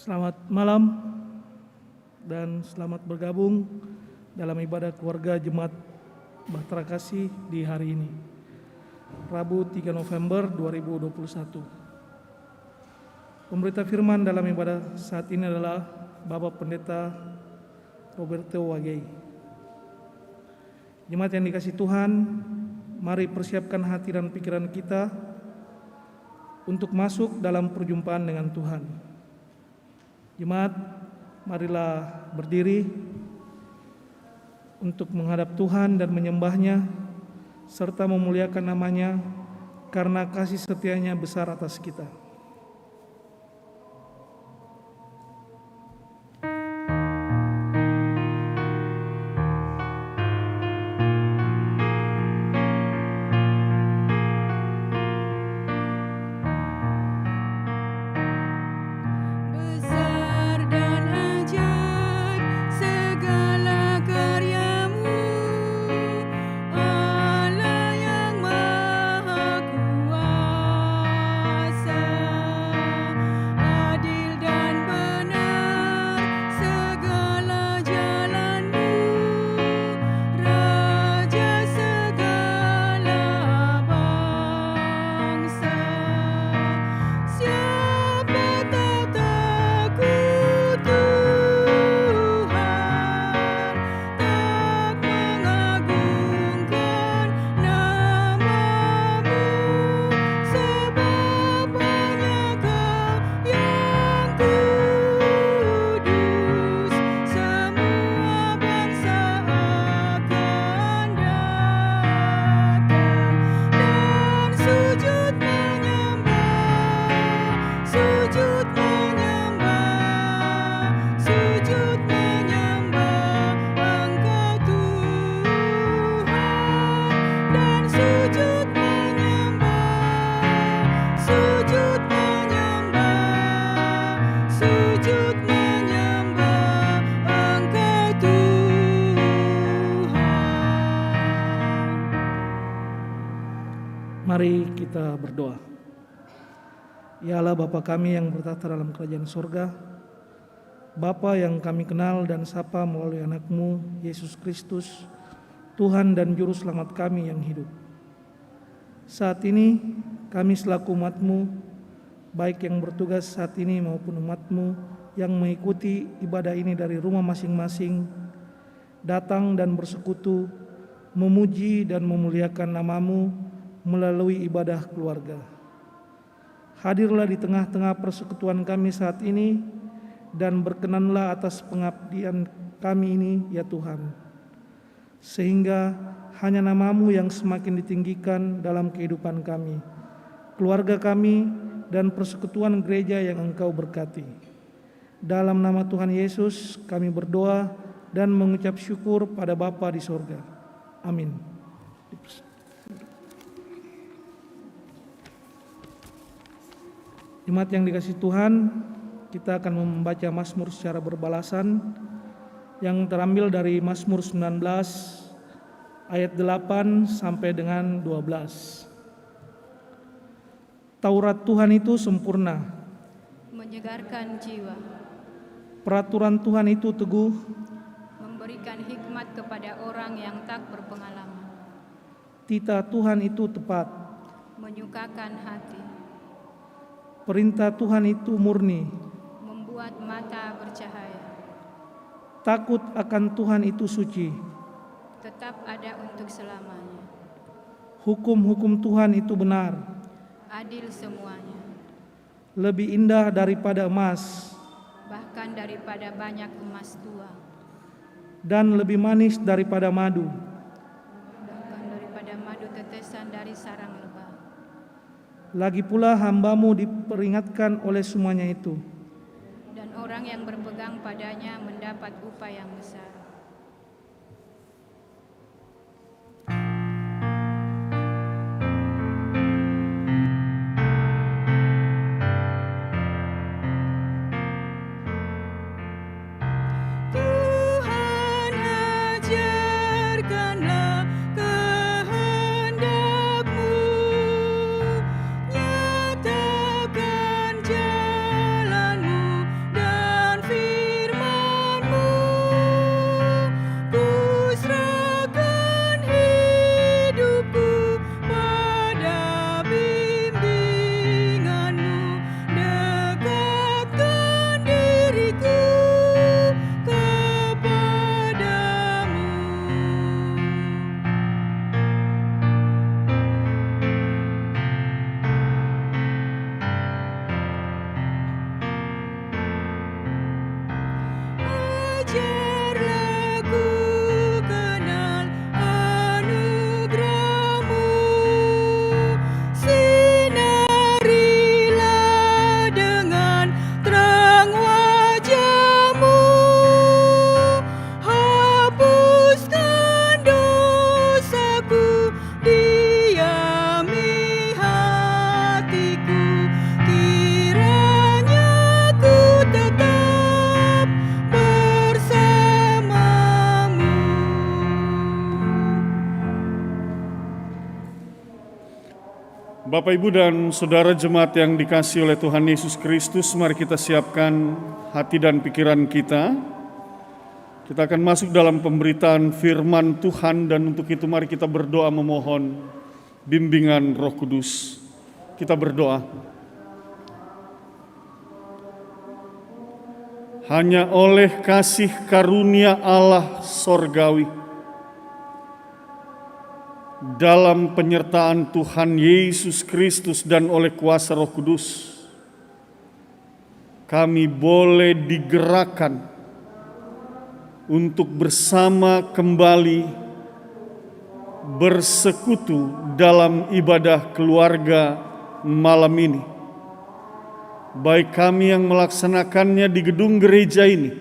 Selamat malam dan selamat bergabung dalam ibadah keluarga Jemaat Bahtera Kasih di hari ini, Rabu 3 November 2021. Pemberita firman dalam ibadah saat ini adalah Bapak Pendeta Roberto Wagei. Jemaat yang dikasihi Tuhan, mari persiapkan hati dan pikiran kita untuk masuk dalam perjumpaan dengan Tuhan. Jemaat, marilah berdiri untuk menghadap Tuhan dan menyembah-Nya serta memuliakan nama-Nya karena kasih setia-Nya besar atas kita. Mari kita berdoa. Ya Allah Bapa kami yang bertata dalam kerajaan surga, Bapa yang kami kenal dan sapa melalui anak-Mu, Yesus Kristus, Tuhan dan Juru Selamat kami yang hidup. Saat ini kami selaku umat-Mu, baik yang bertugas saat ini maupun umat-Mu yang mengikuti ibadah ini dari rumah masing-masing, datang dan bersekutu, memuji dan memuliakan nama-Mu melalui ibadah keluarga. Hadirlah di tengah-tengah persekutuan kami saat ini dan berkenanlah atas pengabdian kami ini ya Tuhan, sehingga hanya nama-Mu yang semakin ditinggikan dalam kehidupan kami, keluarga kami, dan persekutuan gereja yang Engkau berkati. Dalam nama Tuhan Yesus kami berdoa dan mengucap syukur pada Bapa di sorga. Amin. Jemaat yang dikasihi Tuhan, kita akan membaca Mazmur secara berbalasan yang terambil dari Mazmur 19 ayat 8 sampai dengan 12. Taurat Tuhan itu sempurna, menyegarkan jiwa. Peraturan Tuhan itu teguh, memberikan hikmat kepada orang yang tak berpengalaman. Titah Tuhan itu tepat, menyukakan hati. Perintah Tuhan itu murni, membuat mata bercahaya. Takut akan Tuhan itu suci, tetap ada untuk selamanya. Hukum-hukum Tuhan itu benar, adil semuanya. Lebih indah daripada emas, bahkan daripada banyak emas tua. Dan lebih manis daripada madu, bahkan daripada madu tetesan dari sarang lebah. Lagi pula hamba-Mu diperingatkan oleh semuanya itu, dan orang yang berpegang padanya mendapat upah yang besar. Tuhan ajarkanlah kehendak-Mu. Nyatakan jalan-Mu Bapak, Ibu, dan Saudara jemaat yang dikasihi oleh Tuhan Yesus Kristus, mari kita siapkan hati dan pikiran kita. Kita akan masuk dalam pemberitaan firman Tuhan, dan untuk itu mari kita berdoa memohon bimbingan Roh Kudus. Kita berdoa. Hanya oleh kasih karunia Allah sorgawi, dalam penyertaan Tuhan Yesus Kristus dan oleh kuasa Roh Kudus, kami boleh digerakkan untuk bersama kembali bersekutu dalam ibadah keluarga malam ini. Baik kami yang melaksanakannya di gedung gereja ini,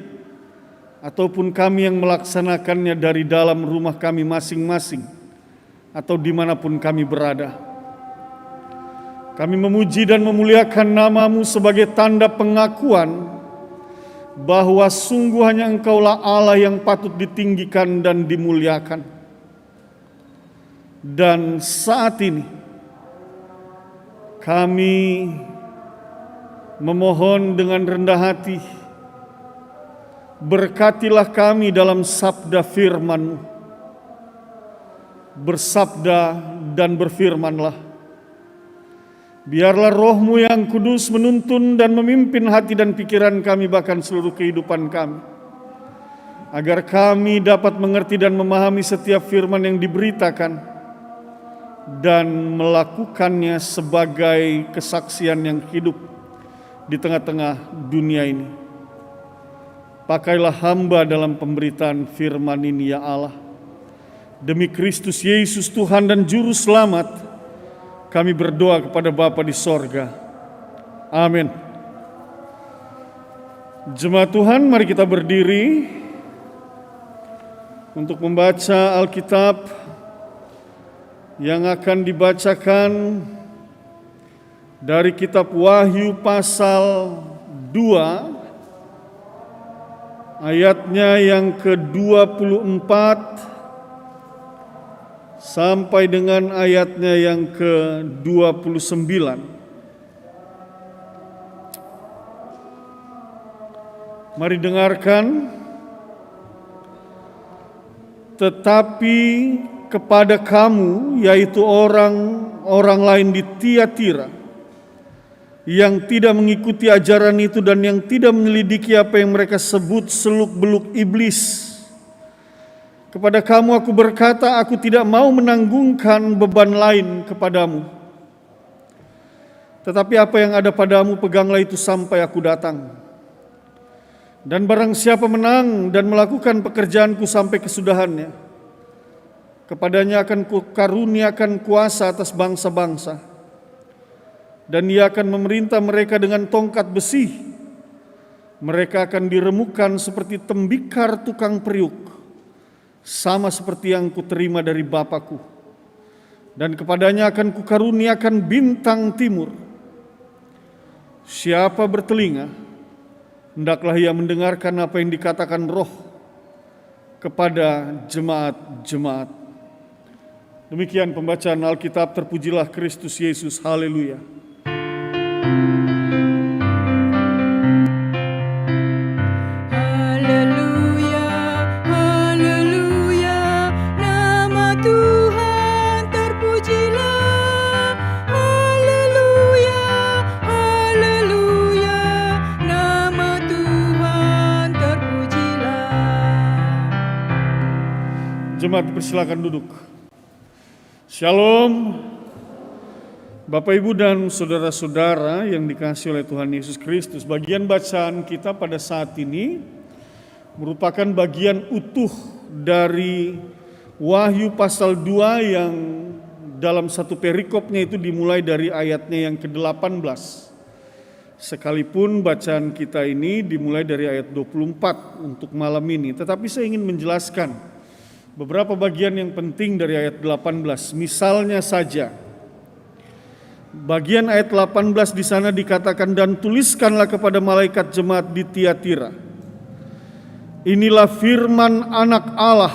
ataupun kami yang melaksanakannya dari dalam rumah kami masing-masing, atau dimanapun kami berada. Kami memuji dan memuliakan nama-Mu sebagai tanda pengakuan bahwa sungguh hanya Engkaulah Allah yang patut ditinggikan dan dimuliakan. Dan saat ini kami memohon dengan rendah hati, berkatilah kami dalam sabda firman-Mu. Bersabda dan berfirmanlah. Biarlah Roh-Mu yang kudus menuntun dan memimpin hati dan pikiran kami, bahkan seluruh kehidupan kami, agar kami dapat mengerti dan memahami setiap firman yang diberitakan dan melakukannya sebagai kesaksian yang hidup di tengah-tengah dunia ini. Pakailah hamba dalam pemberitaan firman ini, ya Allah. Demi Kristus Yesus Tuhan dan Juru Selamat, kami berdoa kepada Bapa di sorga. Amin. Jemaat Tuhan, mari kita berdiri untuk membaca Alkitab yang akan dibacakan dari kitab Wahyu pasal 2, ayatnya yang ke-24 sampai dengan ayatnya yang ke-29. Mari dengarkan. Tetapi kepada kamu, yaitu orang lain di Tiatira, yang tidak mengikuti ajaran itu dan yang tidak menyelidiki apa yang mereka sebut seluk-beluk iblis, kepada kamu aku berkata, aku tidak mau menanggungkan beban lain kepadamu. Tetapi apa yang ada padamu, peganglah itu sampai aku datang. Dan barang siapa menang dan melakukan pekerjaanku sampai kesudahannya, kepadanya akan kukaruniakan kuasa atas bangsa-bangsa, dan ia akan memerintah mereka dengan tongkat besi. Mereka akan diremukkan seperti tembikar tukang periuk, sama seperti yang kuterima dari Bapakku. Dan kepadanya akan kukaruniakan bintang timur. Siapa bertelinga, hendaklah ia mendengarkan apa yang dikatakan Roh kepada jemaat-jemaat. Demikian pembacaan Alkitab. Terpujilah Kristus Yesus. Haleluya. Jemaat, persilakan duduk. Shalom. Bapak, Ibu, dan saudara-saudara yang dikasihi oleh Tuhan Yesus Kristus. Bagian bacaan kita pada saat ini merupakan bagian utuh dari Wahyu pasal 2 yang dalam satu perikopnya itu dimulai dari ayatnya yang ke-18. Sekalipun bacaan kita ini dimulai dari ayat 24 untuk malam ini, tetapi saya ingin menjelaskan beberapa bagian yang penting dari ayat 18. Misalnya saja, bagian ayat 18 di sana dikatakan, dan tuliskanlah kepada malaikat jemaat di Tiatira, inilah firman Anak Allah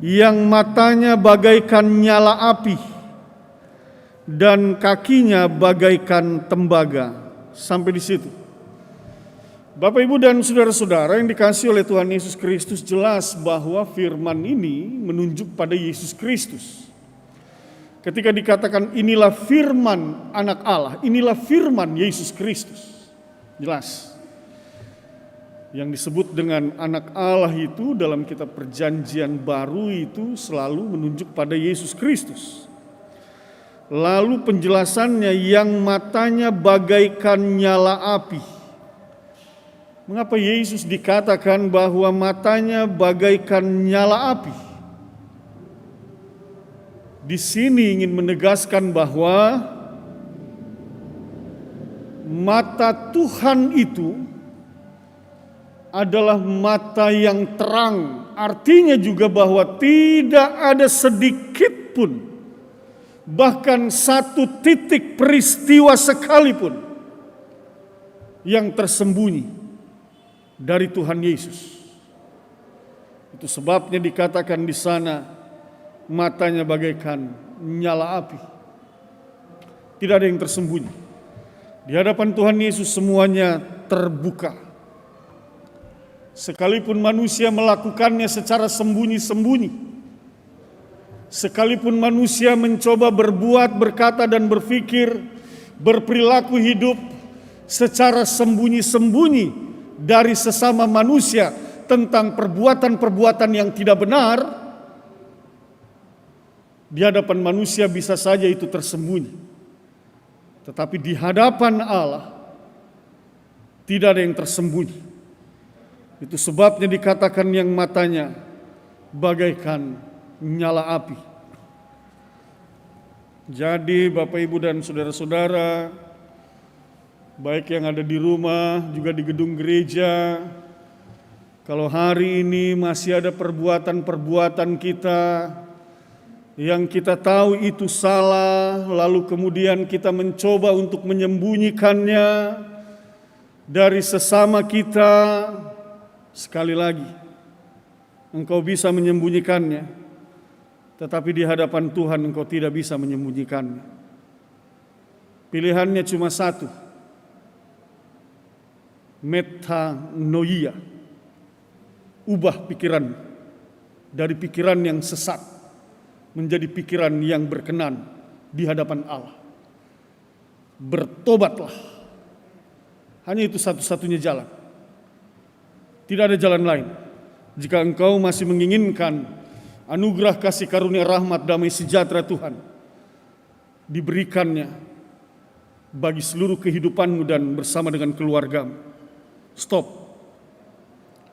yang matanya bagaikan nyala api dan kakinya bagaikan tembaga. Sampai di situ. Bapak, Ibu, dan saudara-saudara yang dikasihi oleh Tuhan Yesus Kristus, jelas bahwa firman ini menunjuk pada Yesus Kristus. Ketika dikatakan inilah firman anak Allah, inilah firman Yesus Kristus. Jelas. Yang disebut dengan anak Allah itu dalam kitab Perjanjian Baru itu selalu menunjuk pada Yesus Kristus. Lalu penjelasannya yang matanya bagaikan nyala api. Mengapa Yesus dikatakan bahwa matanya bagaikan nyala api? Di sini ingin menegaskan bahwa mata Tuhan itu adalah mata yang terang. Artinya juga bahwa tidak ada sedikit pun, bahkan satu titik peristiwa sekalipun yang tersembunyi dari Tuhan Yesus. Itu sebabnya dikatakan di sana matanya bagaikan nyala api. Tidak ada yang tersembunyi. Di hadapan Tuhan Yesus semuanya terbuka. Sekalipun manusia melakukannya secara sembunyi-sembunyi, sekalipun manusia mencoba berbuat, berkata dan berpikir, berperilaku hidup secara sembunyi-sembunyi dari sesama manusia tentang perbuatan-perbuatan yang tidak benar, di hadapan manusia bisa saja itu tersembunyi. Tetapi di hadapan Allah tidak ada yang tersembunyi. Itu sebabnya dikatakan yang matanya bagaikan nyala api. Jadi Bapak, Ibu, dan saudara-saudara, baik yang ada di rumah, juga di gedung gereja, kalau hari ini masih ada perbuatan-perbuatan kita yang kita tahu itu salah, lalu kemudian kita mencoba untuk menyembunyikannya dari sesama kita, sekali lagi, engkau bisa menyembunyikannya, tetapi di hadapan Tuhan engkau tidak bisa menyembunyikannya. Pilihannya cuma satu, metanoia, ubah pikiran dari pikiran yang sesat menjadi pikiran yang berkenan di hadapan Allah. Bertobatlah. Hanya itu satu-satunya jalan. Tidak ada jalan lain. Jika engkau masih menginginkan anugerah kasih karunia rahmat damai sejahtera Tuhan diberikannya bagi seluruh kehidupanmu dan bersama dengan keluargamu, stop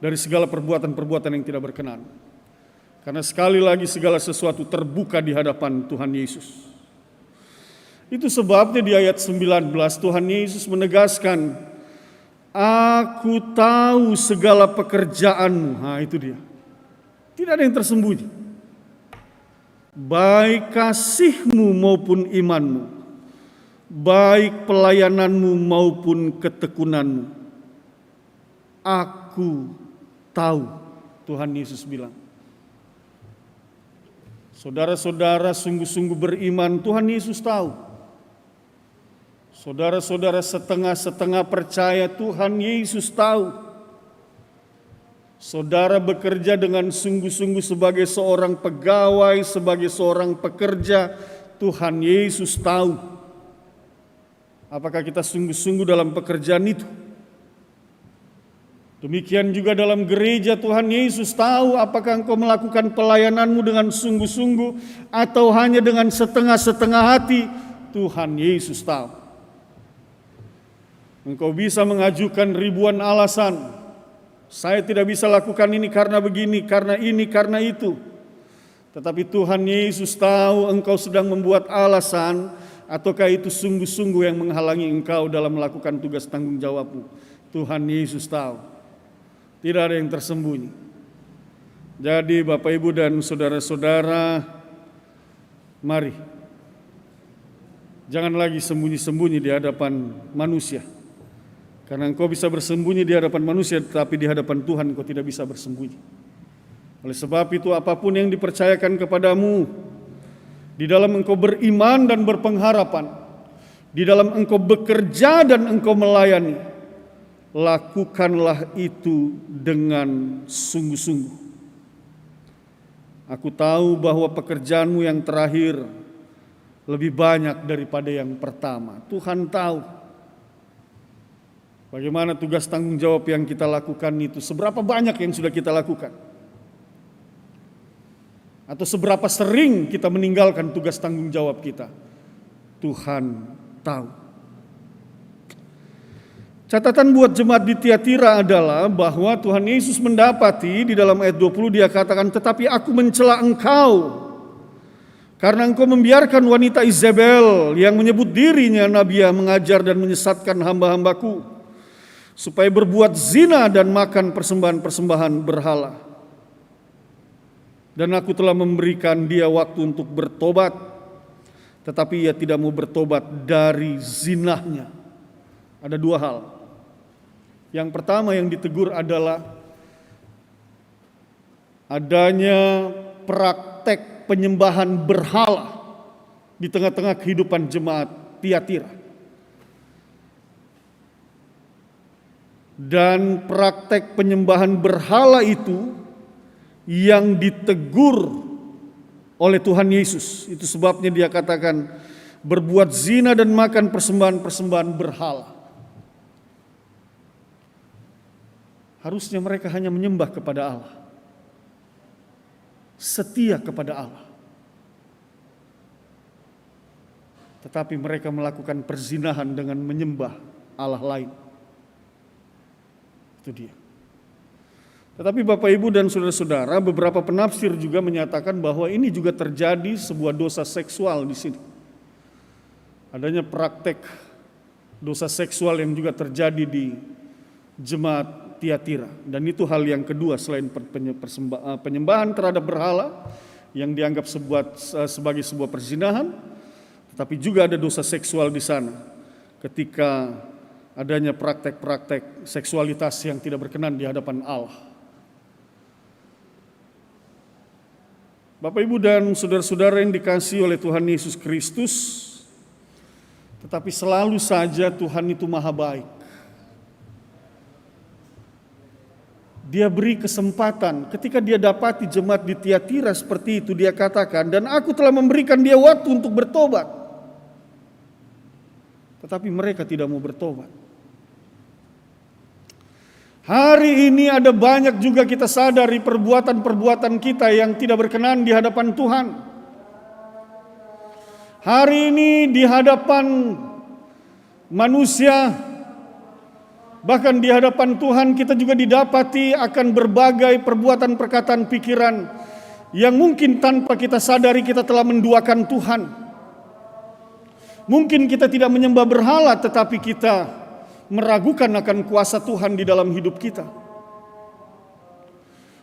dari segala perbuatan-perbuatan yang tidak berkenan. Karena sekali lagi segala sesuatu terbuka di hadapan Tuhan Yesus. Itu sebabnya di ayat 19 Tuhan Yesus menegaskan, Aku tahu segala pekerjaanmu. Nah itu dia. Tidak ada yang tersembunyi. Baik kasihmu maupun imanmu, baik pelayananmu maupun ketekunanmu. Aku tahu, Tuhan Yesus bilang. Saudara-saudara sungguh-sungguh beriman, Tuhan Yesus tahu. Saudara-saudara setengah-setengah percaya, Tuhan Yesus tahu. Saudara bekerja dengan sungguh-sungguh sebagai seorang pegawai, sebagai seorang pekerja, Tuhan Yesus tahu. Apakah kita sungguh-sungguh dalam pekerjaan itu? Demikian juga dalam gereja, Tuhan Yesus tahu apakah engkau melakukan pelayananmu dengan sungguh-sungguh atau hanya dengan setengah-setengah hati. Tuhan Yesus tahu. Engkau bisa mengajukan ribuan alasan. Saya tidak bisa lakukan ini karena begini, karena ini, karena itu. Tetapi Tuhan Yesus tahu engkau sedang membuat alasan, ataukah itu sungguh-sungguh yang menghalangi engkau dalam melakukan tugas tanggung jawabmu. Tuhan Yesus tahu. Tidak ada yang tersembunyi. Jadi Bapak, Ibu, dan saudara-saudara, mari. Jangan lagi sembunyi-sembunyi di hadapan manusia. Karena engkau bisa bersembunyi di hadapan manusia, tetapi di hadapan Tuhan engkau tidak bisa bersembunyi. Oleh sebab itu apapun yang dipercayakan kepadamu, Di dalam engkau beriman dan berpengharapan, di dalam engkau bekerja dan engkau melayani, lakukanlah itu dengan sungguh-sungguh. Aku tahu bahwa pekerjaanmu yang terakhir lebih banyak daripada yang pertama. Tuhan tahu bagaimana tugas tanggung jawab yang kita lakukan itu, seberapa banyak yang sudah kita lakukan. Atau seberapa sering kita meninggalkan tugas tanggung jawab kita. Tuhan tahu. Catatan buat jemaat di Tiatira adalah bahwa Tuhan Yesus mendapati di dalam ayat 20 dia katakan, tetapi aku mencela engkau karena engkau membiarkan wanita Izebel yang menyebut dirinya nabiah mengajar dan menyesatkan hamba-hambaku supaya berbuat zina dan makan persembahan-persembahan berhala. Dan aku telah memberikan dia waktu untuk bertobat, tetapi ia tidak mau bertobat dari zinahnya. Ada dua hal. Yang pertama yang ditegur adalah adanya praktek penyembahan berhala di tengah-tengah kehidupan jemaat Tiatira. Dan praktek penyembahan berhala itu yang ditegur oleh Tuhan Yesus. Itu sebabnya dia katakan berbuat zina dan makan persembahan-persembahan berhala. Harusnya mereka hanya menyembah kepada Allah, setia kepada Allah. Tetapi mereka melakukan perzinahan dengan menyembah Allah lain. Itu dia. Tetapi Bapak Ibu dan saudara-saudara, beberapa penafsir juga menyatakan bahwa ini juga terjadi sebuah dosa seksual di sini. Adanya praktek dosa seksual yang juga terjadi di jemaat Tiatira. Dan itu hal yang kedua selain penyembahan terhadap berhala yang dianggap sebagai sebuah perzinahan, tetapi juga ada dosa seksual di sana ketika adanya praktek-praktek seksualitas yang tidak berkenan di hadapan Allah. Bapak, Ibu, dan saudara-saudara yang dikasihi oleh Tuhan Yesus Kristus, tetapi selalu saja Tuhan itu maha baik. Dia beri kesempatan ketika dia dapati jemaat di Tiatira seperti itu, dia katakan, dan aku telah memberikan dia waktu untuk bertobat. Tetapi mereka tidak mau bertobat. Hari ini ada banyak juga kita sadari perbuatan-perbuatan kita yang tidak berkenan di hadapan Tuhan. Hari ini di hadapan manusia, bahkan di hadapan Tuhan kita juga didapati akan berbagai perbuatan, perkataan, pikiran yang mungkin tanpa kita sadari kita telah menduakan Tuhan. Mungkin kita tidak menyembah berhala, tetapi kita meragukan akan kuasa Tuhan di dalam hidup kita.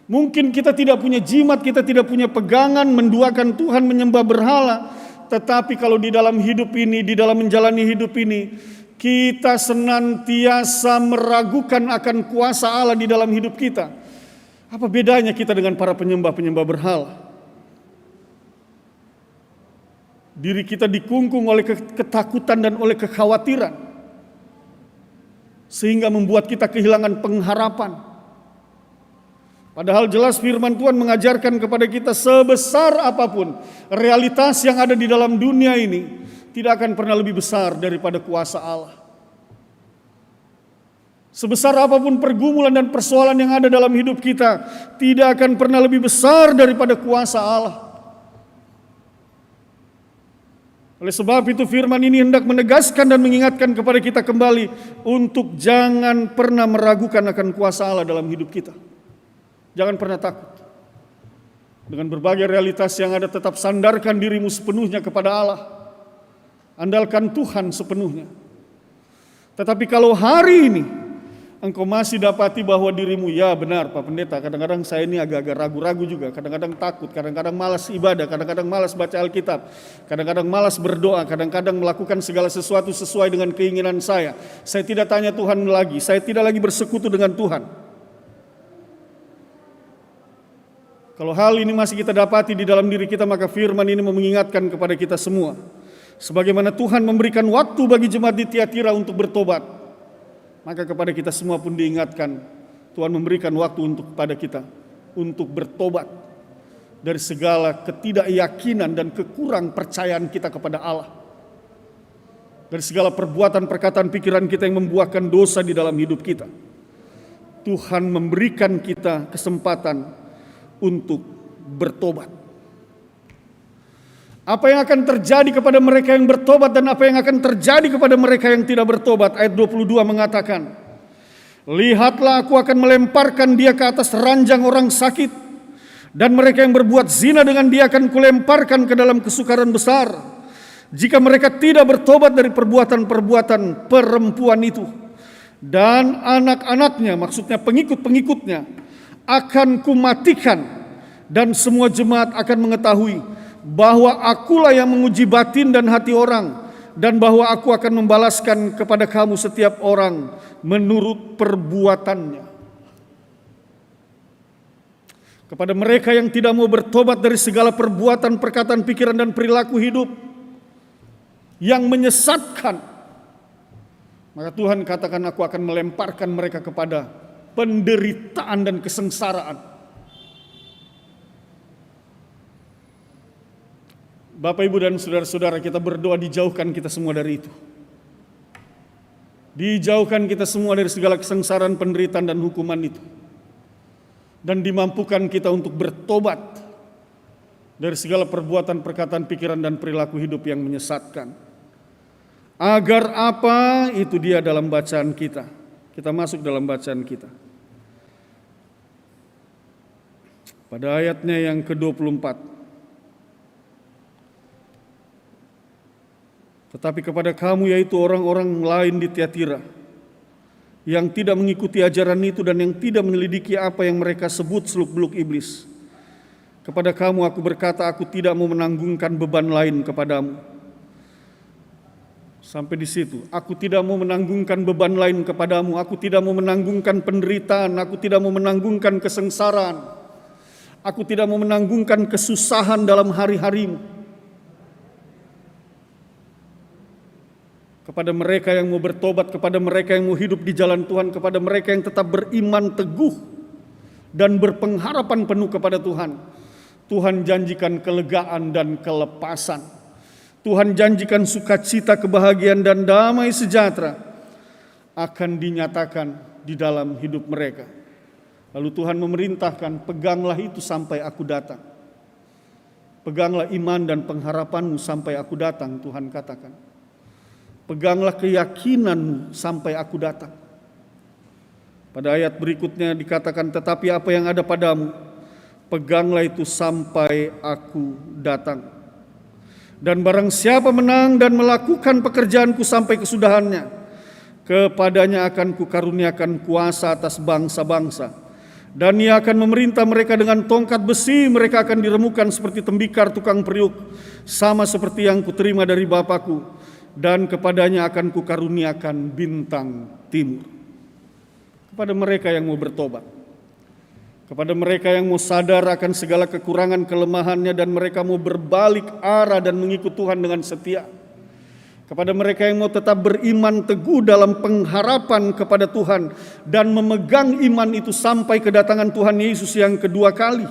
Mungkin kita tidak punya jimat, kita tidak punya pegangan menduakan Tuhan, menyembah berhala, tetapi kalau di dalam hidup ini, di dalam menjalani hidup ini, kita senantiasa meragukan akan kuasa Allah di dalam hidup kita. Apa bedanya kita dengan para penyembah-penyembah berhala? Diri kita dikungkung oleh ketakutan dan oleh kekhawatiran, sehingga membuat kita kehilangan pengharapan. Padahal jelas firman Tuhan mengajarkan kepada kita sebesar apapun realitas yang ada di dalam dunia ini tidak akan pernah lebih besar daripada kuasa Allah. Sebesar apapun pergumulan dan persoalan yang ada dalam hidup kita tidak akan pernah lebih besar daripada kuasa Allah. Oleh sebab itu firman ini hendak menegaskan dan mengingatkan kepada kita kembali untuk jangan pernah meragukan akan kuasa Allah dalam hidup kita. Jangan pernah takut. Dengan berbagai realitas yang ada, tetap sandarkan dirimu sepenuhnya kepada Allah. Andalkan Tuhan sepenuhnya. Tetapi kalau hari ini engkau masih dapati bahwa dirimu, ya benar Pak Pendeta, kadang-kadang saya ini agak-agak ragu-ragu juga, kadang-kadang takut, kadang-kadang malas ibadah, kadang-kadang malas baca Alkitab, kadang-kadang malas berdoa, kadang-kadang melakukan segala sesuatu sesuai dengan keinginan saya. Saya tidak tanya Tuhan lagi, saya tidak lagi bersekutu dengan Tuhan. Kalau hal ini masih kita dapati di dalam diri kita, maka firman ini mengingatkan kepada kita semua. Sebagaimana Tuhan memberikan waktu bagi jemaat di Tiatira untuk bertobat, maka kepada kita semua pun diingatkan, Tuhan memberikan waktu untuk kepada kita untuk bertobat dari segala ketidakyakinan dan kekurang percayaan kita kepada Allah. Dari segala perbuatan, perkataan, pikiran kita yang membuahkan dosa di dalam hidup kita. Tuhan memberikan kita kesempatan untuk bertobat. Apa yang akan terjadi kepada mereka yang bertobat dan apa yang akan terjadi kepada mereka yang tidak bertobat? Ayat 22 mengatakan, lihatlah, aku akan melemparkan dia ke atas ranjang orang sakit, dan mereka yang berbuat zina dengan dia akan kulemparkan ke dalam kesukaran besar, jika mereka tidak bertobat dari perbuatan-perbuatan perempuan itu. Dan anak-anaknya, maksudnya pengikut-pengikutnya, akan kumatikan, dan semua jemaat akan mengetahui bahwa akulah yang menguji batin dan hati orang, dan bahwa aku akan membalaskan kepada kamu setiap orang menurut perbuatannya. Kepada mereka yang tidak mau bertobat dari segala perbuatan, perkataan, pikiran, dan perilaku hidup yang menyesatkan, maka Tuhan katakan, aku akan melemparkan mereka kepada penderitaan dan kesengsaraan. Bapak, Ibu, dan saudara-saudara, kita berdoa dijauhkan kita semua dari itu. Dijauhkan kita semua dari segala kesengsaraan, penderitaan, dan hukuman itu. Dan dimampukan kita untuk bertobat dari segala perbuatan, perkataan, pikiran, dan perilaku hidup yang menyesatkan. Agar apa? Itu dia dalam bacaan kita. Kita masuk dalam bacaan kita. Pada ayatnya yang ke-24. Tetapi kepada kamu, yaitu orang-orang lain di Tiatira, yang tidak mengikuti ajaran itu dan yang tidak menyelidiki apa yang mereka sebut seluk-beluk iblis, kepada kamu aku berkata, aku tidak mau menanggungkan beban lain kepadamu. Sampai di situ, aku tidak mau menanggungkan beban lain kepadamu, aku tidak mau menanggungkan penderitaan, aku tidak mau menanggungkan kesengsaraan, aku tidak mau menanggungkan kesusahan dalam hari-harimu. Kepada mereka yang mau bertobat, kepada mereka yang mau hidup di jalan Tuhan, kepada mereka yang tetap beriman teguh dan berpengharapan penuh kepada Tuhan, Tuhan janjikan kelegaan dan kelepasan. Tuhan janjikan sukacita, kebahagiaan, dan damai sejahtera akan dinyatakan di dalam hidup mereka. Lalu Tuhan memerintahkan, peganglah itu sampai aku datang. Peganglah iman dan pengharapanmu sampai aku datang, Tuhan katakan. Peganglah keyakinanmu sampai aku datang. Pada ayat berikutnya dikatakan, tetapi apa yang ada padamu, peganglah itu sampai aku datang. Dan barang siapa menang dan melakukan pekerjaanku sampai kesudahannya, kepadanya akan kukaruniakan kuasa atas bangsa-bangsa. Dan ia akan memerintah mereka dengan tongkat besi, mereka akan diremukan seperti tembikar tukang periuk, sama seperti yang kuterima dari Bapakku. Dan kepadanya akan kukaruniakan bintang timur. Kepada mereka yang mau bertobat, kepada mereka yang mau sadar akan segala kekurangan kelemahannya dan mereka mau berbalik arah dan mengikut Tuhan dengan setia. Kepada mereka yang mau tetap beriman teguh dalam pengharapan kepada Tuhan dan memegang iman itu sampai kedatangan Tuhan Yesus yang kedua kali.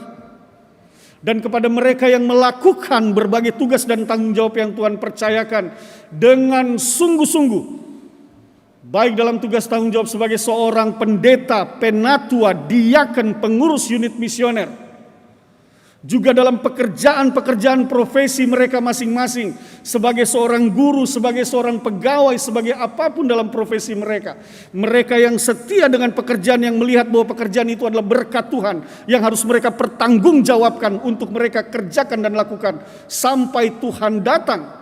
Dan kepada mereka yang melakukan berbagai tugas dan tanggung jawab yang Tuhan percayakan dengan sungguh-sungguh, baik dalam tugas tanggung jawab sebagai seorang pendeta, penatua, diaken, pengurus unit misioner, juga dalam pekerjaan-pekerjaan profesi mereka masing-masing, sebagai seorang guru, sebagai seorang pegawai, sebagai apapun dalam profesi mereka. Mereka yang setia dengan pekerjaan, yang melihat bahwa pekerjaan itu adalah berkat Tuhan, yang harus mereka pertanggungjawabkan untuk mereka kerjakan dan lakukan sampai Tuhan datang.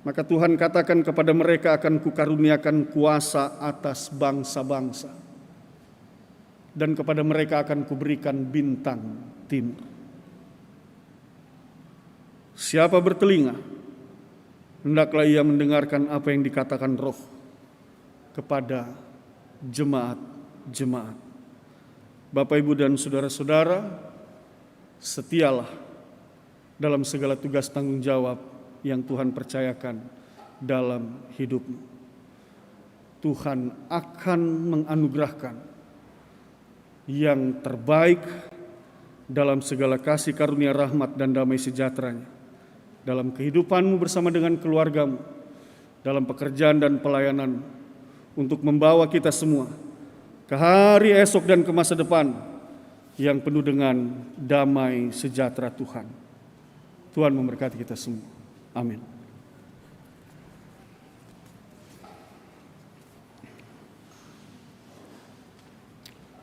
Maka Tuhan katakan kepada mereka, akan kukaruniakan kuasa atas bangsa-bangsa. Dan kepada mereka akan kuberikan bintang timur. Siapa bertelinga, hendaklah ia mendengarkan apa yang dikatakan Roh kepada jemaat-jemaat. Bapak, Ibu, dan saudara-saudara, setialah dalam segala tugas tanggung jawab yang Tuhan percayakan dalam hidupmu. Tuhan akan menganugerahkan yang terbaik dalam segala kasih karunia rahmat dan damai sejahtera-Nya dalam kehidupanmu bersama dengan keluargamu, dalam pekerjaan dan pelayanan, untuk membawa kita semua ke hari esok dan ke masa depan yang penuh dengan damai sejahtera Tuhan. Tuhan memberkati kita semua. Amin.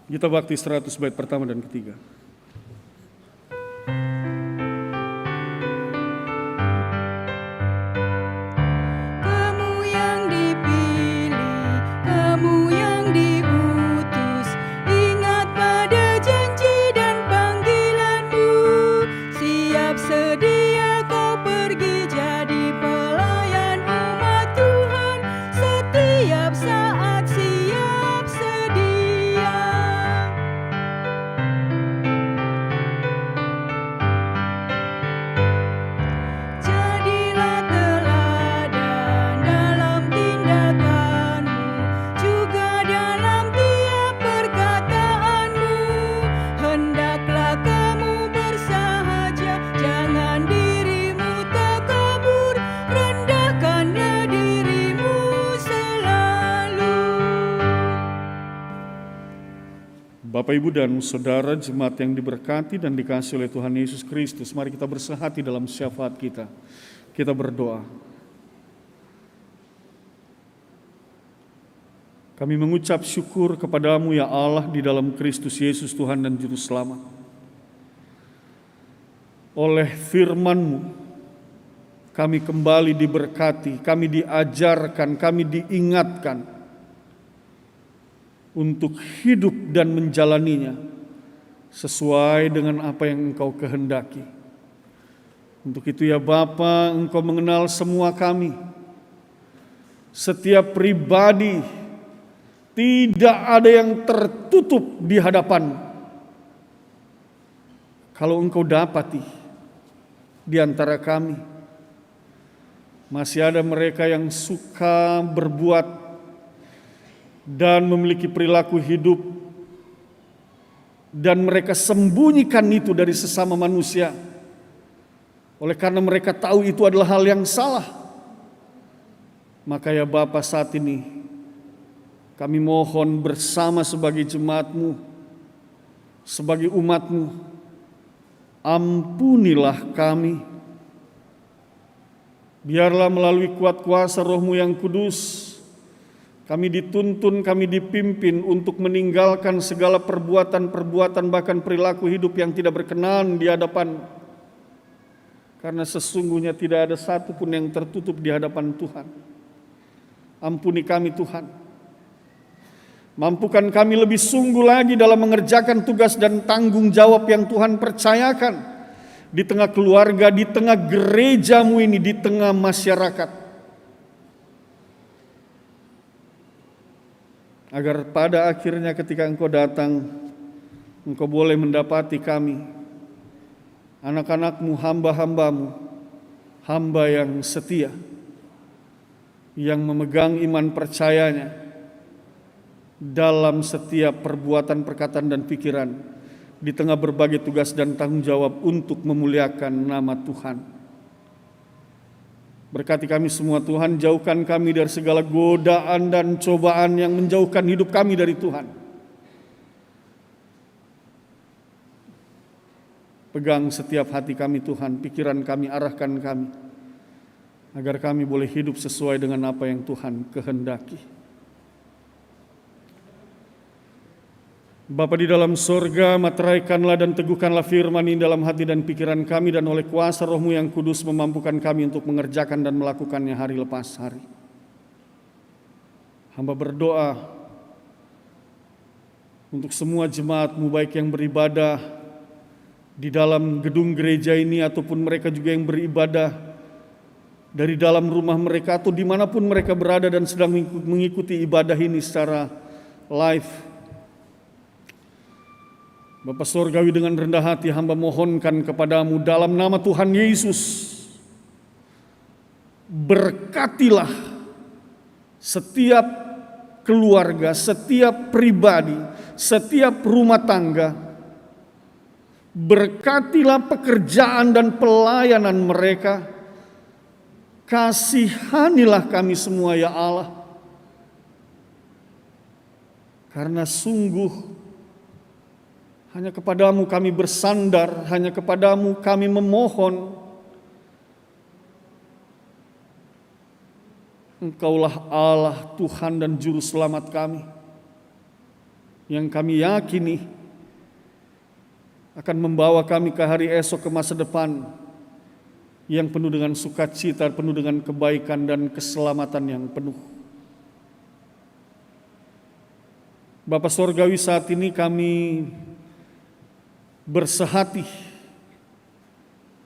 Kita bakti 100 bait pertama dan ketiga. Bapak, Ibu, dan saudara jemaat yang diberkati dan dikasihi oleh Tuhan Yesus Kristus, mari kita bersehati dalam syafaat kita. Kita berdoa. Kami mengucap syukur kepadamu ya Allah di dalam Kristus Yesus Tuhan dan Juru Selamat. Oleh firman-Mu, kami kembali diberkati, kami diajarkan, kami diingatkan untuk hidup dan menjalaninya sesuai dengan apa yang Engkau kehendaki. Untuk itu ya Bapa, Engkau mengenal semua kami, setiap pribadi, tidak ada yang tertutup di hadapan. Kalau Engkau dapati di antara kami, masih ada mereka yang suka berbuat dan memiliki perilaku hidup, dan mereka sembunyikan itu dari sesama manusia, oleh karena mereka tahu itu adalah hal yang salah. Maka ya Bapa, saat ini kami mohon bersama sebagai jemaat-Mu, sebagai umat-Mu, ampunilah kami. Biarlah melalui kuat kuasa Roh-Mu yang kudus, kami dituntun, kami dipimpin untuk meninggalkan segala perbuatan-perbuatan, bahkan perilaku hidup yang tidak berkenan di hadapan. Karena sesungguhnya tidak ada satupun yang tertutup di hadapan Tuhan. Ampuni kami Tuhan. Mampukan kami lebih sungguh lagi dalam mengerjakan tugas dan tanggung jawab yang Tuhan percayakan di tengah keluarga, di tengah gereja-Mu ini, di tengah masyarakat. Agar pada akhirnya ketika Engkau datang, Engkau boleh mendapati kami, anak-anak-Mu, hamba-hamba-Mu, hamba yang setia, yang memegang iman percayanya dalam setiap perbuatan, perkataan, dan pikiran, di tengah berbagai tugas dan tanggung jawab untuk memuliakan nama Tuhan. Berkati kami semua Tuhan, jauhkan kami dari segala godaan dan cobaan yang menjauhkan hidup kami dari Tuhan. Pegang setiap hati kami Tuhan, pikiran kami, arahkan kami, agar kami boleh hidup sesuai dengan apa yang Tuhan kehendaki. Bapa di dalam sorga, materaikanlah dan teguhkanlah firman ini dalam hati dan pikiran kami, dan oleh kuasa Roh-Mu yang kudus memampukan kami untuk mengerjakan dan melakukannya hari lepas hari. Hamba berdoa untuk semua jemaat-Mu, baik yang beribadah di dalam gedung gereja ini ataupun mereka juga yang beribadah dari dalam rumah mereka atau dimanapun mereka berada dan sedang mengikuti ibadah ini secara live. Bapa Surgawi, dengan rendah hati hamba mohonkan kepadamu dalam nama Tuhan Yesus, berkatilah setiap keluarga, setiap pribadi, setiap rumah tangga. Berkatilah pekerjaan dan pelayanan mereka. Kasihanilah kami semua ya Allah. Karena sungguh hanya kepadamu kami bersandar, hanya kepadamu kami memohon. Engkaulah Allah, Tuhan dan Juru Selamat kami, yang kami yakini akan membawa kami ke hari esok, ke masa depan yang penuh dengan sukacita, penuh dengan kebaikan dan keselamatan yang penuh. Bapa Surgawi, saat ini kami bersehati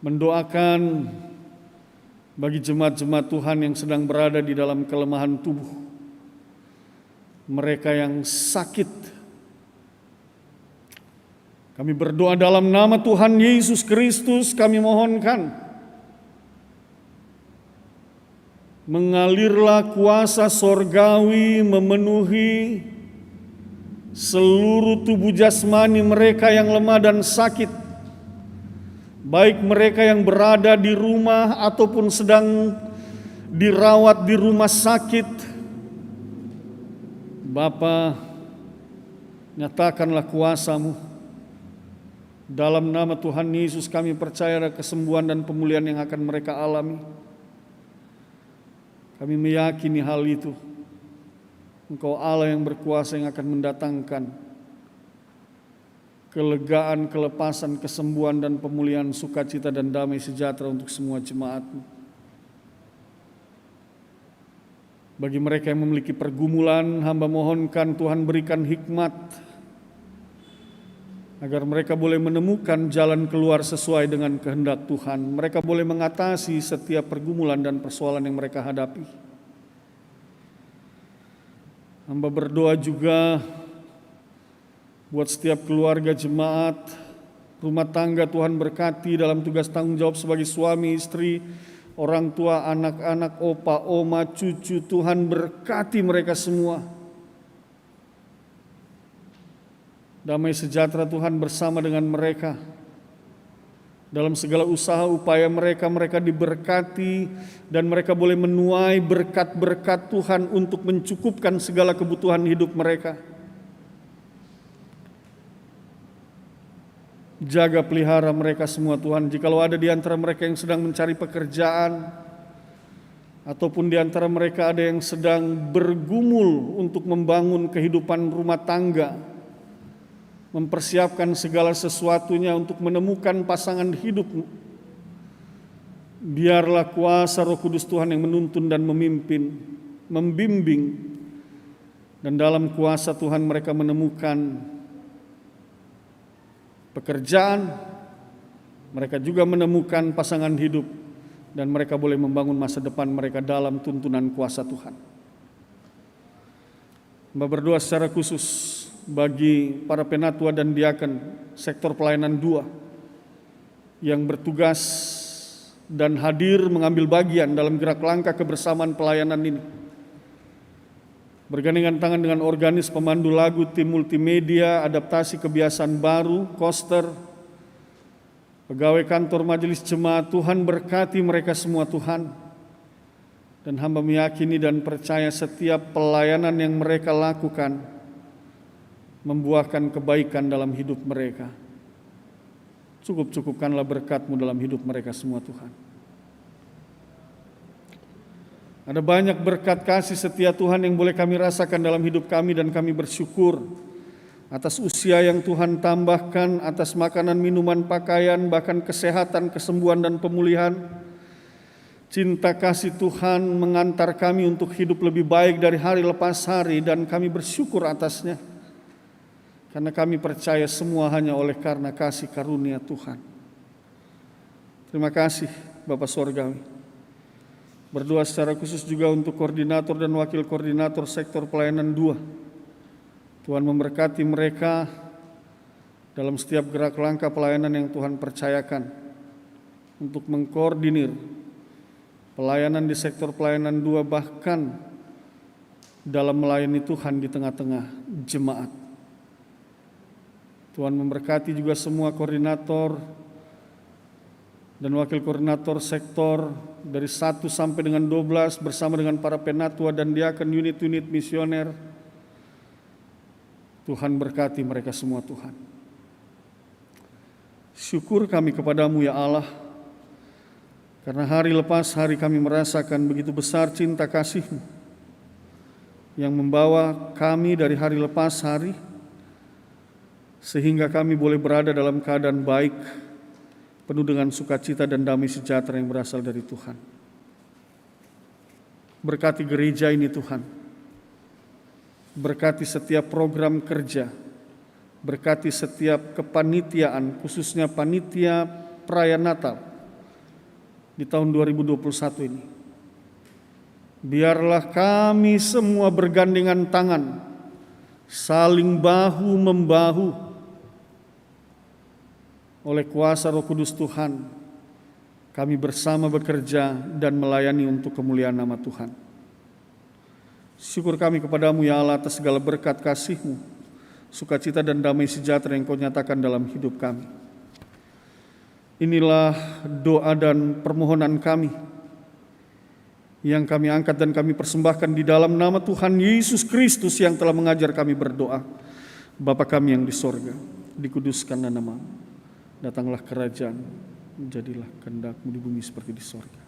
mendoakan bagi jemaat-jemaat Tuhan yang sedang berada di dalam kelemahan tubuh, mereka yang sakit. Kami berdoa dalam nama Tuhan Yesus Kristus, kami mohonkan mengalirlah kuasa sorgawi memenuhi seluruh tubuh jasmani mereka yang lemah dan sakit, baik mereka yang berada di rumah ataupun sedang dirawat di rumah sakit. Bapa, nyatakanlah kuasa-Mu. Dalam nama Tuhan Yesus kami percaya ada kesembuhan dan pemulihan yang akan mereka alami. Kami meyakini hal itu. Engkau Allah yang berkuasa, yang akan mendatangkan kelegaan, kelepasan, kesembuhan dan pemulihan, sukacita dan damai sejahtera untuk semua jemaat-Mu. Bagi mereka yang memiliki pergumulan, hamba mohonkan Tuhan berikan hikmat agar mereka boleh menemukan jalan keluar sesuai dengan kehendak Tuhan. Mereka boleh mengatasi setiap pergumulan dan persoalan yang mereka hadapi. Hamba berdoa juga buat setiap keluarga jemaat, rumah tangga. Tuhan berkati dalam tugas tanggung jawab sebagai suami, istri, orang tua, anak-anak, opa, oma, cucu. Tuhan berkati mereka semua. Damai sejahtera Tuhan bersama dengan mereka. Dalam segala usaha upaya mereka, mereka diberkati dan mereka boleh menuai berkat-berkat Tuhan untuk mencukupkan segala kebutuhan hidup mereka. Jaga pelihara mereka semua Tuhan. Jikalau ada di antara mereka yang sedang mencari pekerjaan, ataupun di antara mereka ada yang sedang bergumul untuk membangun kehidupan rumah tangga, mempersiapkan segala sesuatunya untuk menemukan pasangan hidup, biarlah kuasa Roh Kudus Tuhan yang menuntun dan memimpin, membimbing, dan dalam kuasa Tuhan mereka menemukan pekerjaan, mereka juga menemukan pasangan hidup, dan mereka boleh membangun masa depan mereka dalam tuntunan kuasa Tuhan. Hamba berdoa secara khusus bagi para penatua dan diaken sektor pelayanan 2 yang bertugas dan hadir mengambil bagian dalam gerak langkah kebersamaan pelayanan ini. Bergandengan tangan dengan organis pemandu lagu, tim multimedia, adaptasi kebiasaan baru, koster, pegawai kantor majelis jemaat. Tuhan berkati mereka semua Tuhan. Dan hamba meyakini dan percaya setiap pelayanan yang mereka lakukan membuahkan kebaikan dalam hidup mereka. Cukupkanlah berkat-Mu dalam hidup mereka semua Tuhan. Ada banyak berkat kasih setia Tuhan yang boleh kami rasakan dalam hidup kami, dan kami bersyukur atas usia yang Tuhan tambahkan, atas makanan, minuman, pakaian, bahkan kesehatan, kesembuhan dan pemulihan. Cinta kasih Tuhan mengantar kami untuk hidup lebih baik dari hari lepas hari, dan kami bersyukur atasnya. Karena kami percaya semua hanya oleh karena kasih karunia Tuhan. Terima kasih Bapa Surgawi. Berdoa secara khusus juga untuk koordinator dan wakil koordinator sektor pelayanan 2. Tuhan memberkati mereka dalam setiap gerak langkah pelayanan yang Tuhan percayakan untuk mengkoordinir pelayanan di sektor pelayanan 2, bahkan dalam melayani Tuhan di tengah-tengah jemaat. Tuhan memberkati juga semua koordinator dan wakil koordinator sektor dari 1 sampai dengan 12 bersama dengan para penatua dan diaken unit-unit misioner. Tuhan berkati mereka semua, Tuhan. Syukur kami kepadamu ya Allah, karena hari lepas hari kami merasakan begitu besar cinta kasih-Mu yang membawa kami dari hari lepas hari, sehingga kami boleh berada dalam keadaan baik, penuh dengan sukacita dan damai sejahtera yang berasal dari Tuhan. Berkati gereja ini Tuhan, berkati setiap program kerja, berkati setiap kepanitiaan, khususnya panitia perayaan Natal di tahun 2021 ini. Biarlah kami semua bergandengan tangan, saling bahu-membahu oleh kuasa Roh Kudus Tuhan. Kami bersama bekerja dan melayani untuk kemuliaan nama Tuhan. Syukur kami kepadamu ya Allah atas segala berkat kasih-Mu, sukacita dan damai sejahtera yang Kau nyatakan dalam hidup kami. Inilah doa dan permohonan kami yang kami angkat dan kami persembahkan di dalam nama Tuhan Yesus Kristus yang telah mengajar kami berdoa. Bapa kami yang di sorga, dikuduskanlah nama-Mu, datanglah kerajaan, jadilah kehendak-Mu di bumi seperti di sorga.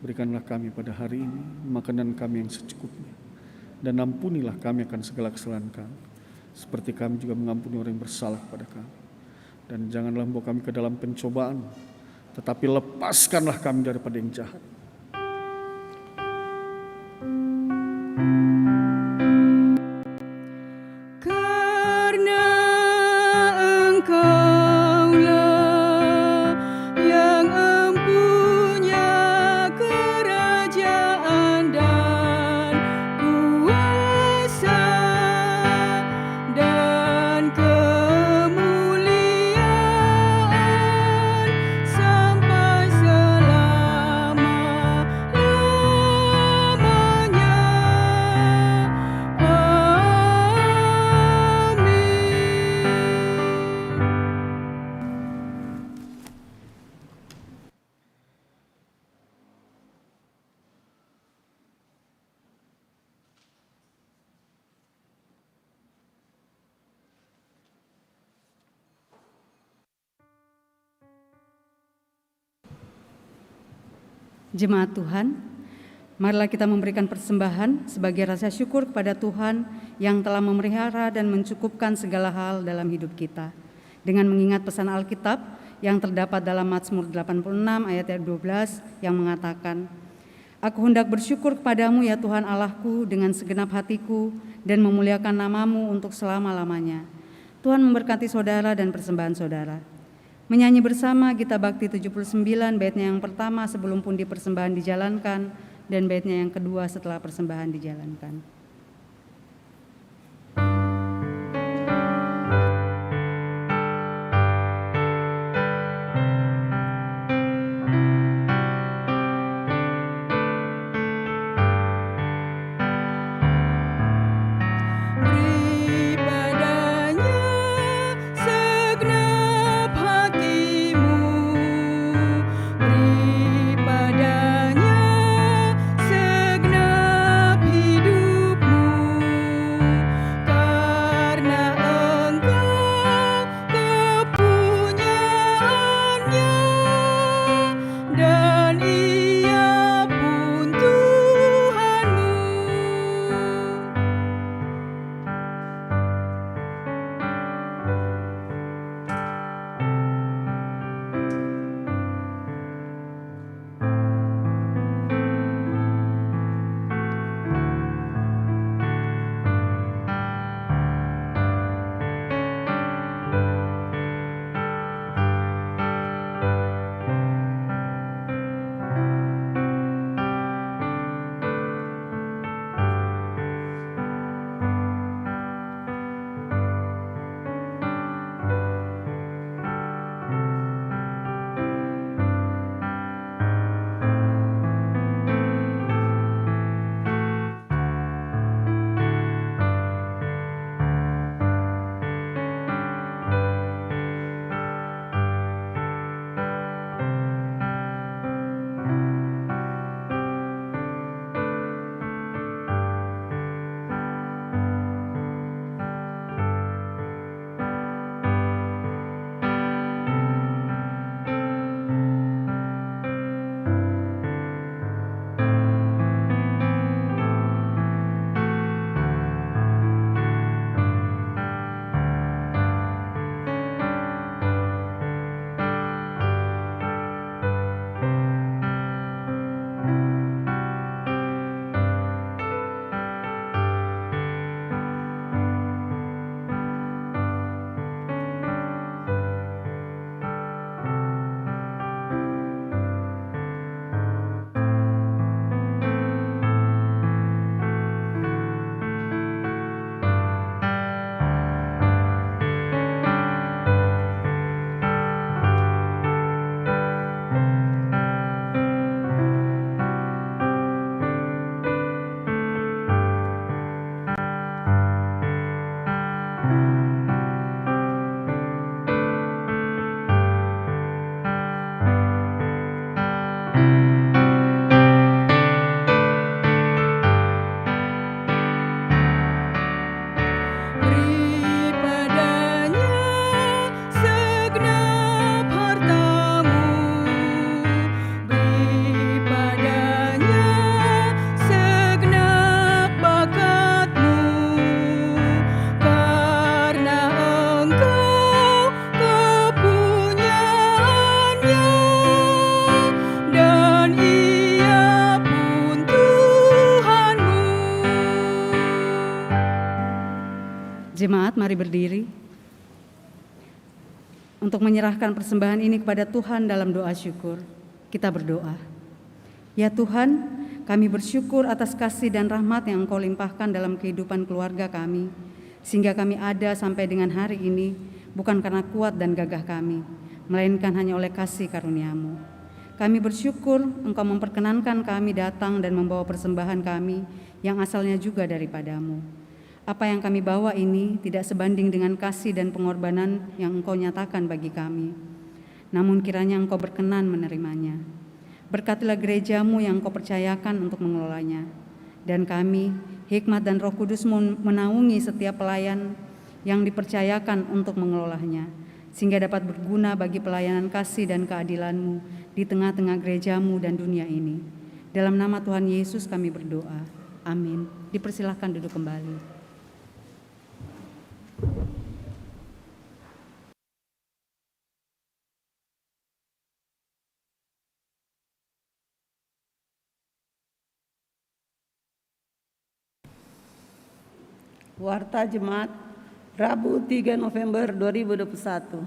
Berikanlah kami pada hari ini makanan kami yang secukupnya, dan ampunilah kami akan segala kesalahan kami, seperti kami juga mengampuni orang yang bersalah kepada kami. Dan janganlah membawa kami ke dalam pencobaan, tetapi lepaskanlah kami daripada yang jahat. Karena Engkaulah yang empunya kerajaan dan kuasa dan kemuliaan sampai selama-lamanya. Jemaat Tuhan, marilah kita memberikan persembahan sebagai rasa syukur kepada Tuhan yang telah memelihara dan mencukupkan segala hal dalam hidup kita. Dengan mengingat pesan Alkitab yang terdapat dalam Mazmur 86 ayat 12 yang mengatakan, "Aku hendak bersyukur kepadamu ya Tuhan Allahku dengan segenap hatiku dan memuliakan nama-Mu untuk selama-lamanya." Tuhan memberkati saudara dan persembahan saudara. Menyanyi bersama Gita Bakti 79 baitnya yang pertama sebelum pundi persembahan dijalankan dan baitnya yang kedua setelah persembahan dijalankan. Beri padanya segenap hidupmu. Jemaat, mari berdiri untuk menyerahkan persembahan ini kepada Tuhan dalam doa syukur. Kita berdoa. Ya Tuhan, kami bersyukur atas kasih dan rahmat yang Engkau limpahkan dalam kehidupan keluarga kami, sehingga kami ada sampai dengan hari ini, bukan karena kuat dan gagah kami, melainkan hanya oleh kasih karunia-Mu. Kami bersyukur Engkau memperkenankan kami datang dan membawa persembahan kami yang asalnya juga daripada-Mu. Apa yang kami bawa ini tidak sebanding dengan kasih dan pengorbanan yang Engkau nyatakan bagi kami. Namun kiranya Engkau berkenan menerimanya. Berkatilah gereja-Mu yang Engkau percayakan untuk mengelolanya. Dan kami, hikmat dan Roh Kudus menaungi setiap pelayan yang dipercayakan untuk mengelolanya, sehingga dapat berguna bagi pelayanan kasih dan keadilan-Mu di tengah-tengah gereja-Mu dan dunia ini. Dalam nama Tuhan Yesus kami berdoa. Amin. Dipersilahkan duduk kembali. Warta Jemaat, Rabu 3 November 2021.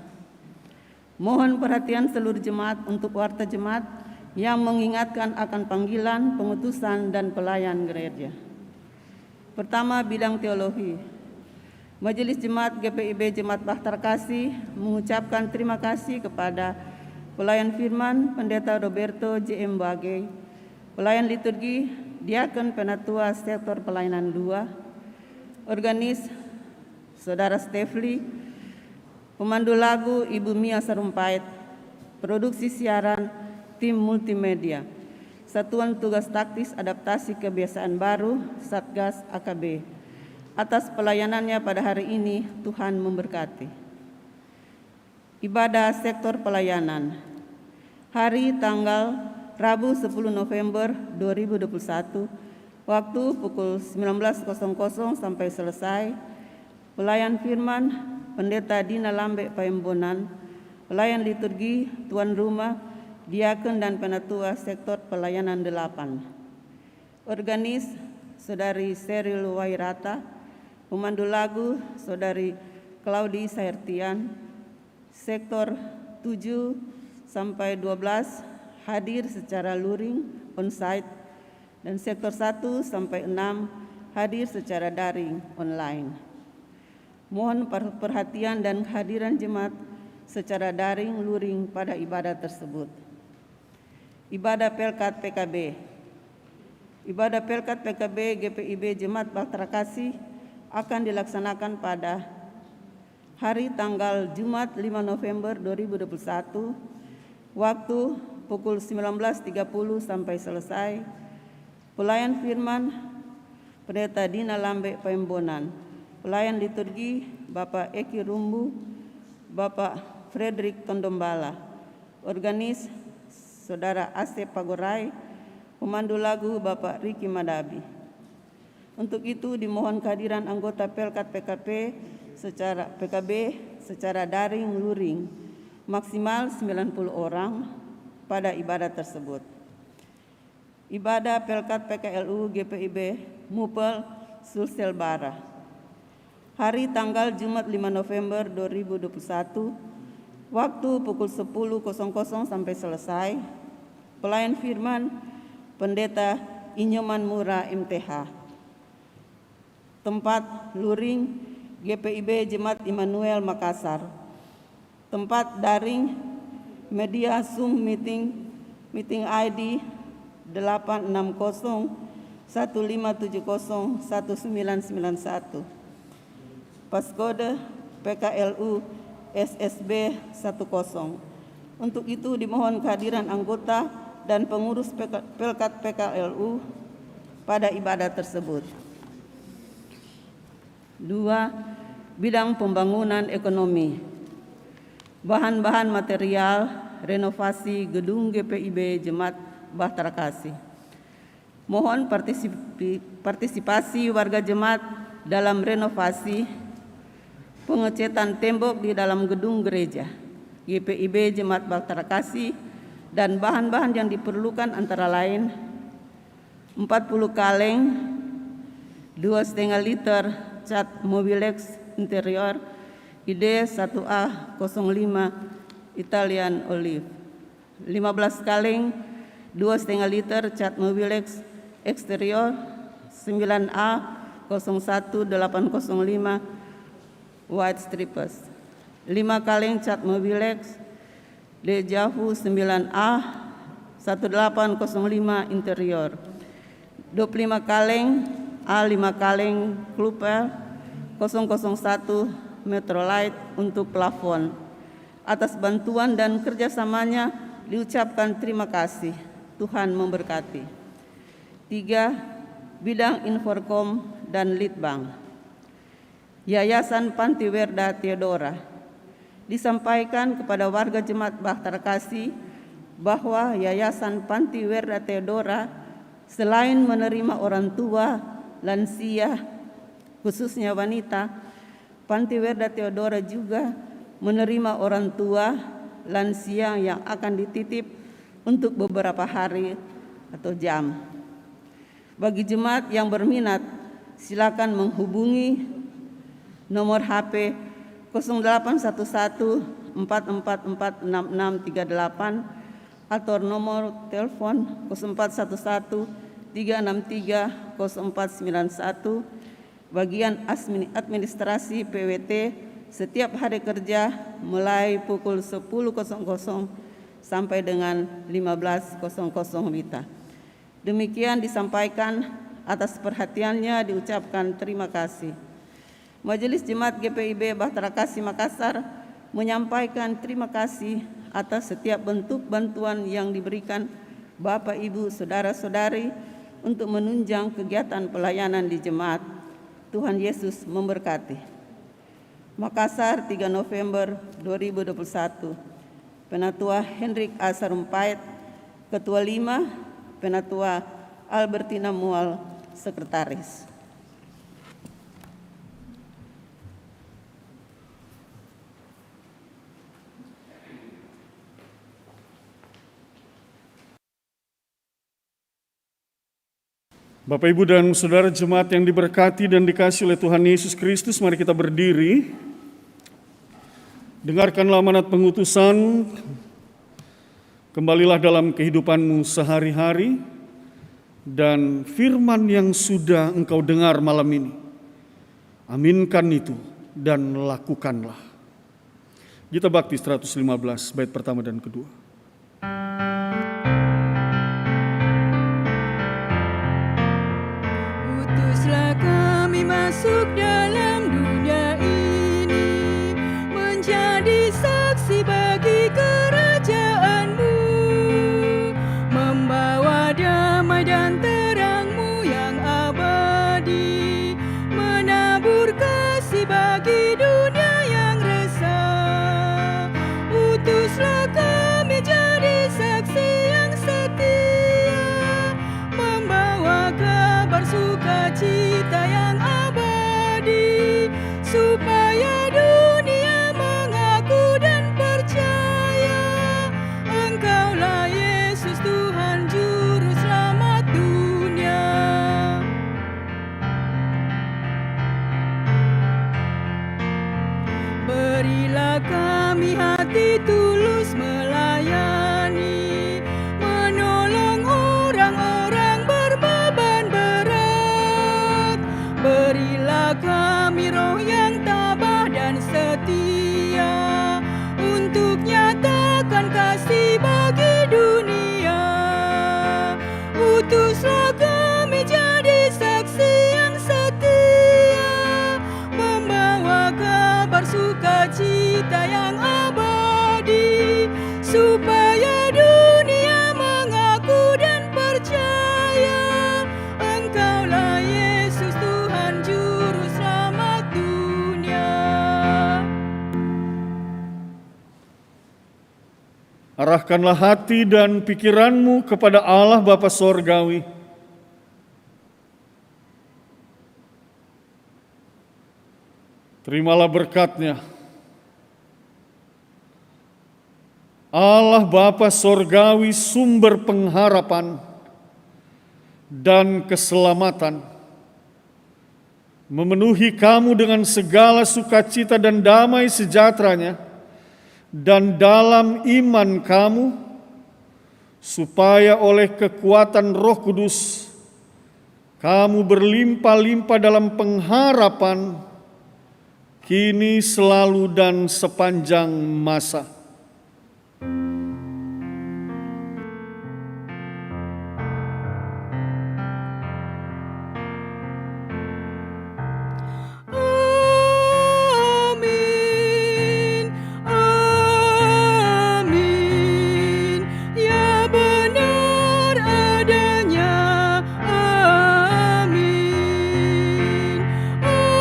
Mohon perhatian seluruh jemaat untuk warta jemaat yang mengingatkan akan panggilan, pengutusan, dan pelayan gereja. Pertama, bidang teologi. Majelis Jemaat GPIB Jemaat Bahtera Kasih mengucapkan terima kasih kepada pelayan firman Pendeta Roberto J.M. Bagey, pelayan liturgi Diakon Penatua Sektor Pelayanan 2, organis Saudara Stefli, pemandu lagu Ibu Mia Sarumpait, produksi siaran tim multimedia, Satuan Tugas Taktis Adaptasi Kebiasaan Baru Satgas AKB. Atas pelayanannya pada hari ini, Tuhan memberkati. Ibadah sektor pelayanan. Hari tanggal Rabu 10 November 2021, waktu pukul 19.00 sampai selesai. Pelayan firman Pendeta Dina Lambe Paembonan, pelayan liturgi tuan rumah Diakon dan Penatua Sektor Pelayanan 8. Organis Saudari Seril Wairata, pemandu lagu Saudari Claudi Sahertian. Sektor 7 sampai 12 hadir secara luring onsite, dan sektor 1 sampai 6 hadir secara daring online. Mohon perhatian dan kehadiran jemaat secara daring luring pada ibadah tersebut. Ibadah Pelkat PKB. Ibadah Pelkat PKB GPIB Jemaat Bahtera Kasih akan dilaksanakan pada hari tanggal Jumat 5 November 2021, waktu pukul 19.30 sampai selesai. Pelayan firman Pendeta Dina Lambe Paembonan, pelayan liturgi Bapak Eki Rumbu, Bapak Frederick Tondombala, organis Saudara Asep Pagorai, pemandu lagu Bapak Riki Madabi. Untuk itu dimohon kehadiran anggota Pelkat PKB secara daring luring maksimal 90 orang pada ibadah tersebut. Ibadah Pelkat PKLU GPIB Mupel Sulsel Bara. Hari tanggal Jumat 5 November 2021, waktu pukul 10.00 sampai selesai. Pelayan firman Pendeta Inyoman Mura MTH. Tempat luring GPIB Jemaat Immanuel Makassar. Tempat daring media Zoom meeting ID 860-1570-1991. Paskode PKLU SSB 10. Untuk itu dimohon kehadiran anggota dan pengurus Pelkat PKLU pada ibadah tersebut. 2. Bidang pembangunan ekonomi. Bahan-bahan material renovasi gedung GPIB Jemaat Bahtera Kasih. Mohon partisipasi warga jemaat dalam renovasi pengecetan tembok di dalam gedung gereja GPIB Jemaat Bahtera Kasih, dan bahan-bahan yang diperlukan antara lain 40 kaleng 2,5 liter cat Mobilex interior ID 1A 05 Italian Olive. 15 kaleng 2,5 liter cat Mobilex eksterior 9A 01805 White Stripers. 5 kaleng cat Mobilex Dejavu 9A 1805 interior. 25 kaleng A5 kaleng Klupel 001 Metrolite untuk plafon. Atas bantuan dan kerjasamanya diucapkan terima kasih. Tuhan memberkati. 3. Bidang Inforkom dan Litbang. Yayasan Panti Werda Theodora. Disampaikan kepada warga Jemaat Bahtera Kasih bahwa Yayasan Panti Werda Theodora selain menerima orang tua, lansia, khususnya wanita, Panti Werda Theodora juga menerima orang tua, lansia yang akan dititip untuk beberapa hari atau jam. Bagi jemaat yang berminat, silakan menghubungi nomor HP 0811 444 6638 atau nomor telepon 0411 363 0491 bagian administrasi PWT setiap hari kerja mulai pukul 10.00 sampai dengan 15.00 WITA. Demikian disampaikan, atas perhatiannya diucapkan terima kasih. Majelis Jemaat GPIB Bahtera Kasih Makassar menyampaikan terima kasih atas setiap bentuk bantuan yang diberikan Bapak, Ibu, Saudara-saudari untuk menunjang kegiatan pelayanan di jemaat. Tuhan Yesus memberkati. Makassar, 3 November 2021. Penatua Hendrik A. Sarumpait, Ketua 5, Penatua Albertina Mual, Sekretaris. Bapak, Ibu, dan Saudara jemaat yang diberkati dan dikasihi oleh Tuhan Yesus Kristus, mari kita berdiri. Dengarkanlah amanat pengutusan, kembalilah dalam kehidupanmu sehari-hari, dan firman yang sudah engkau dengar malam ini, aminkan itu dan lakukanlah. Gita Bakti 115, bait pertama dan kedua. Utuslah kami masuk dalam dunia ini, menjadi saksi bagi kerajaan-Mu, membawa damai dan terang-Mu yang abadi, menabur kasih bagi dunia yang resah. Utuslah kami jadi saksi yang setia, membawa kabar sukacita yang abadi, supaya dunia mengaku dan percaya Engkaulah Yesus Tuhan Juru Selamat dunia. Berilah kami hati tulus melayani, menolong orang-orang berbeban berat. Berilah kami roh yang tabah dan setia, untuk nyatakan kasih bagi dunia. Utuslah kami jadi saksi yang setia, membawa kabar sukacita yang abadi, supaya dunia mengaku dan percaya Engkaulah Yesus Tuhan Juru Selamat dunia. Arahkanlah hati dan pikiranmu kepada Allah Bapa Sorgawi. Terimalah berkat-Nya. Allah Bapa Sorgawi, sumber pengharapan dan keselamatan. memenuhi kamu dengan segala sukacita dan damai sejahteranya, dan dalam iman kamu, supaya oleh kekuatan Roh Kudus kamu berlimpah-limpah dalam pengharapan kini, selalu, dan sepanjang masa. Amin, amin, ya benar adanya. Amin, amin,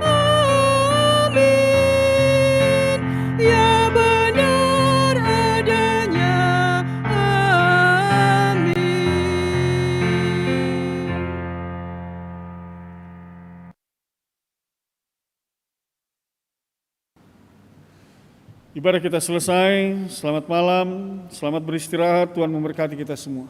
amin, ya benar adanya. Amin. Ibadah kita selesai, selamat malam, selamat beristirahat, Tuhan memberkati kita semua.